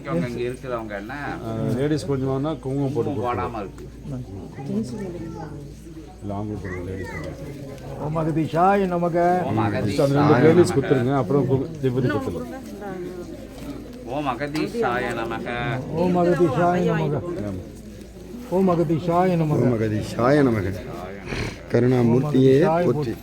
வாங்கிக்கோங்க. இங்கே இருக்கிறவங்க என்ன லேடிஸ் கொஞ்சம் வாங்கினா குங்குமம் போட்டு போடாமல் இருக்கு. லாங் லேடிஸ் ஓம் அகதீஷாய நமக. அந்த ரெண்டு லேடிஸ் கொடுத்துருங்க. அப்புறம் திபதி கொடுத்துருங்க. ஓம் அகதீஷாய நமக. ஓம் அகதீஷாய நமக. ஓம் அகதீஷாய நமக. ஓம் அகதீஷாய நமக. கருணாமூர்த்தியே போற்றி.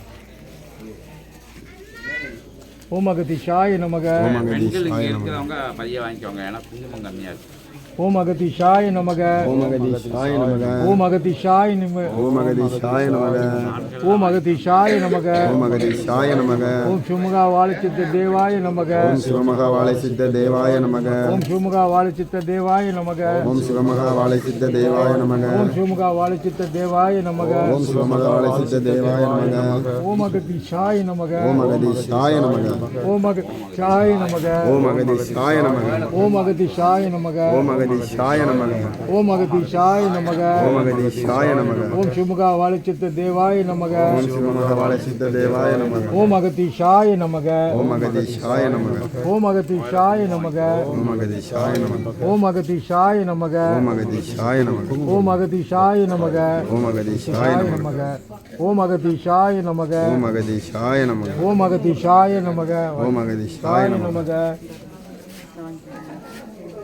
ஓம் அகதீஷாய நமக. பெண்கள் இங்கே இருக்கிறவங்க பைய வாங்கிக்கோங்க. ஏன்னா குங்குமம் கம்மியாக இருக்கு. ஓம் அகதீஷாய நமக. ஓம் அகதீஷாய நமக. ஓம் அகதீஷாய நமக. ஓம் அகதீஷாய நமக. ஓம் அகதீஷாய நமக. ஓம் அகதீஷாய நமக. ஓம் சுமுகா வாழச்சித்த தேவாய நமக. ஓம் சிவமகா வாழைசித்த தேவாய நமக. ஓம் சுமுகா வாழச்சித்த தேவாய நமக. ஓம் சிவமகா வாழைசித்த தேவாய நமக. ஓம் சுமுகா வாழச்சித்த தேவாய நமக. ஓம் சிவமகா வாழைசித்த தேவாய நமக. ஓம் அகதீஷாய நமக. ஓம் அகதீஷாய நமக. ஓம் அகதீஷாய நமக. ஓம் அகதீஷாய நமக. ஓம் அகதீஷாய நமக. ஓம் அகதீஷாய நமக. ஓம் அகதீஷாய நமக. ஓம் அகதீஷாய நமக. ஓம் சுமுகா வாழச்சித்த தேவாய நமக. ஓம் சிவமகா வாழைசித்த தேவாய நமக. ஓம் அகதீஷாய நமக. ஓம் அகதீஷாய நமக. ஓம் அகதீஷாய நமக. ஓம் அகதீஷாய நமக. ஓம் அகதீஷாய நமக. ஓம் அகதீஷாய நமக. ஓம் அகதீஷாய நமக. ஓம் அகதீஷாய நமக. ஓம் அகதீஷாய நமக. ஓம் அகதீஷாய நமக. ஓம் அகதீஷாய நமக.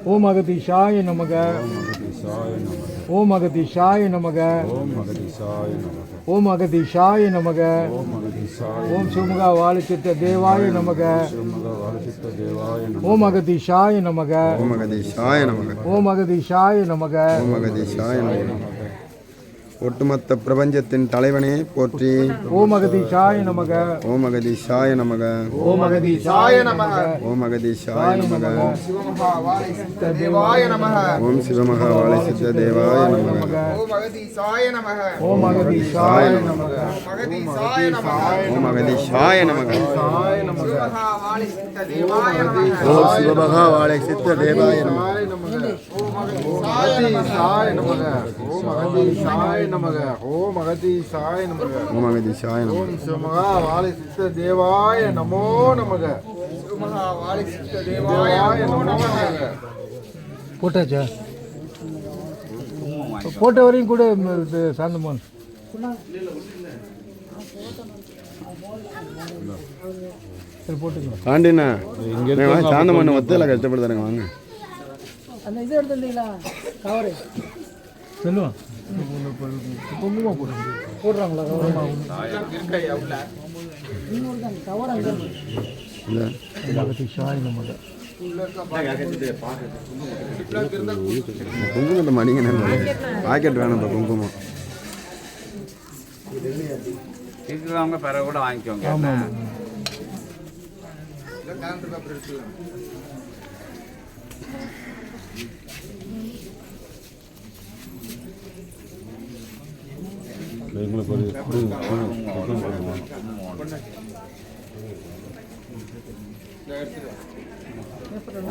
ஓம் அகதீஷாய நமக. ஓம் அகதீஷாய நமக. ஓம் அகதீஷாய நமக. ஓம் அகதீஷாய நமக. ஓம் அகதீஷாய நமக. ஓம் அகதீஷாய ஓம் சுமுகா வாழச்சித்த தேவாய நமக. சிவமகா வாழைசித்த தேவாய நமக. ஓம் அகதீஷாய நமக. ஓம் அகதீஷாய நமக. ஓம் அகதீஷாய நமக. ஓம் அகதீஷாய நமக. ஒட்டுமொத்த பிரபஞ்சத்தின் தலைவனே போற்றி. ஓம் அகதீஷாய நமக. ஓம் அகதீஷாய நமக. ஓம் அகதீஷாய நமக. ஓம் அகதீஷாய நமக. சிவமகா வாழச்சித்த தேவாய நமக. ஓம் சிவமகா வாழைசித்த தேவாய நமக. ஓம் அகதீஷாய நமக. ஓம் அகதீஷாய நமக. ஓம் அகதீஷாய நமக. ஓம் சிவமகா வாழைசித்த தேவாய நமக. நமக. ஓம் அகதீஷாய நமக. ஓம் அகதீஷாய நமக. ஓம் சிவமகா வாழசித்த தேவாய நமோ நமக. சிவமகா வாழசித்த தேவாய நமோ நமக. போட்டாச்சா? போட்ட வரையும் கூட சாந்தமோன் சரி போட்டுக்கலாம். ஆண்டினா சாந்த மண்ணு ஒத்தையில் கஷ்டப்படுத்தாருங்க வாங்க. அந்த இது எடுத்துட்டீங்களா கவரு சொல்லுவான் குங்குமம் போடுறாங்களா கவரமா கவர் அங்கே இல்லை அகதீஷாய நமக. குங்குமத்தை மடிங்க பாக்கெட் வேணும். இப்போ குங்குமம் இருக்கிறவங்க பிறகு கூட வாங்கிக்கோங்க. எங்களுக்கு ஒரு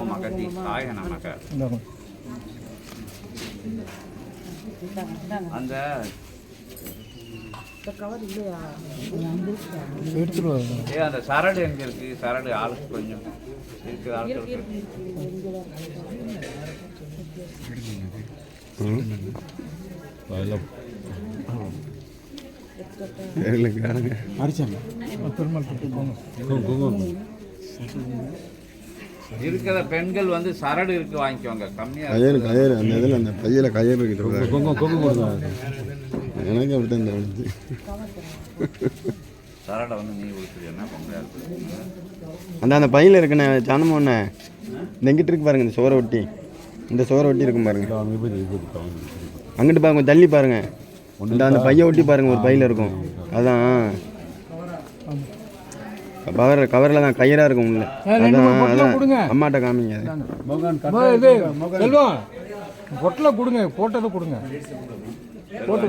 ஓம் அகதீஷாய நமக. அந்த கவர் இல்லையா எடுத்துருவாங்க. அந்த சரடு எங்க இருக்கு? சரடு ஆளுக்கு கொஞ்சம் இருக்குது. ஆளுக்கு இருக்கிற பெண்கள் வந்து சரடு இருக்கு வாங்கிக்கோங்க. கம்மியா கயிறு கயிறு அந்த இதில் அந்த பையில கயிறு இருக்குது. குங்குமம் கொடுங்க. எனக்கு அப்படித்தான் இந்த வந்து சரடை வந்து நீ கொடுத்துருன்னா பொங்கல் அந்த பையில இருக்குண்ணே சாந்தம் ஒன்று நெங்கிட்டு இருக்கு பாருங்க. இந்த சோறை ஒட்டி இந்த சோறை ஒட்டி இருக்கும் பாருங்க. அங்கிட்டு பாருங்க தள்ளி பாருங்க. அந்த பையை ஒட்டி பாருங்க. ஒரு பையில இருக்கும். அதான் கவரில் தான் கயிறாக இருக்கும் உள்ள. அதான் அம்மாட்ட காமிங்க. பொட்டில் கொடுங்க. போட்டதை கொடுங்க. போட்டு